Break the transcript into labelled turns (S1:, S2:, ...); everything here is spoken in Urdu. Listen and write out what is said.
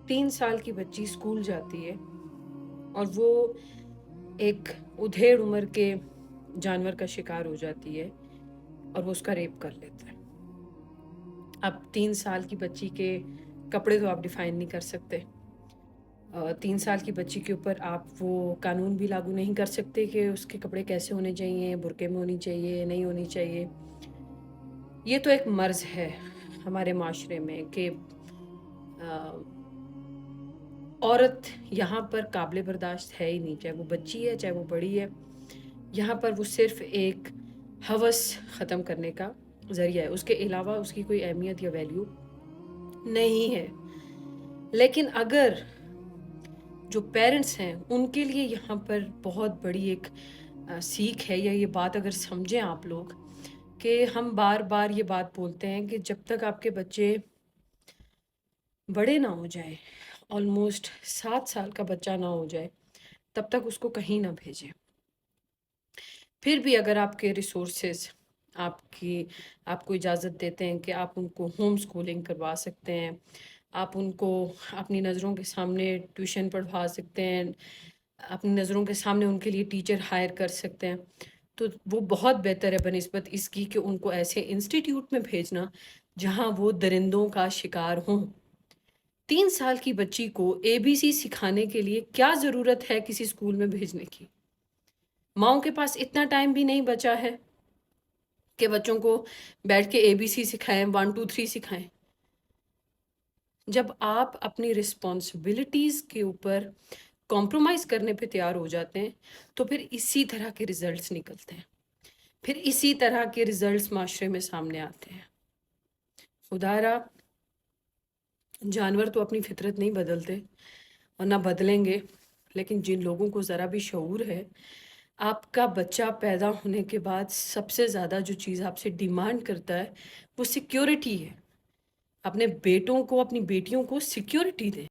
S1: 3 سال کی بچی اسکول جاتی ہے اور وہ ایک ادھیڑ عمر کے جانور کا شکار ہو جاتی ہے اور وہ اس کا ریپ کر لیتا ہے۔ اب 3 سال کی بچی کے کپڑے تو آپ ڈیفائن نہیں کر سکتے۔ 3 سال کی بچی کے اوپر آپ وہ قانون بھی لاگو نہیں کر سکتے کہ اس کے کپڑے کیسے ہونے چاہیے، برقعے میں ہونی چاہیے، نہیں ہونی چاہیے۔ یہ تو ایک مرض ہے ہمارے معاشرے میں کہ عورت یہاں پر قابل برداشت ہے ہی نہیں، چاہے وہ بچی ہے چاہے وہ بڑی ہے۔ یہاں پر وہ صرف ایک ہوس ختم کرنے کا ذریعہ ہے، اس کے علاوہ اس کی کوئی اہمیت یا ویلیو نہیں ہے۔ لیکن اگر جو پیرنٹس ہیں ان کے لیے یہاں پر بہت بڑی ایک سیکھ ہے، یا یہ بات اگر سمجھیں آپ لوگ کہ ہم بار بار یہ بات بولتے ہیں کہ جب تک آپ کے بچے بڑے نہ ہو جائیں، آلموسٹ 7 سال کا بچہ نہ ہو جائے، تب تک اس کو کہیں نہ بھیجیں۔ پھر بھی اگر آپ کے ریسورسز آپ کو اجازت دیتے ہیں کہ آپ ان کو ہوم سکولنگ کروا سکتے ہیں، آپ ان کو اپنی نظروں کے سامنے ٹیوشن پڑھوا سکتے ہیں، اپنی نظروں کے سامنے ان کے لیے ٹیچر ہائر کر سکتے ہیں، تو وہ بہت بہتر ہے بنسبت اس کی کہ ان کو ایسے انسٹیٹیوٹ میں بھیجنا جہاں وہ درندوں کا شکار ہوں۔ 3 سال کی بچی کو ABC سکھانے کے لیے کیا ضرورت ہے کسی اسکول میں بھیجنے کی؟ ماؤں کے پاس اتنا ٹائم بھی نہیں بچا ہے کہ بچوں کو بیٹھ کے ABC سکھائیں، 1 2 3 سکھائیں۔ جب آپ اپنی رسپانسبلٹیز کے اوپر کمپرومائز کرنے پہ تیار ہو جاتے ہیں تو پھر اسی طرح کے ریزلٹس نکلتے ہیں، پھر اسی طرح کے ریزلٹس معاشرے میں سامنے آتے ہیں۔ خدا را جانور تو اپنی فطرت نہیں بدلتے اور نہ بدلیں گے، لیکن جن لوگوں کو ذرا بھی شعور ہے، آپ کا بچہ پیدا ہونے کے بعد سب سے زیادہ جو چیز آپ سے ڈیمانڈ کرتا ہے وہ سیکیورٹی ہے۔ اپنے بیٹوں کو، اپنی بیٹیوں کو سیکیورٹی دیں۔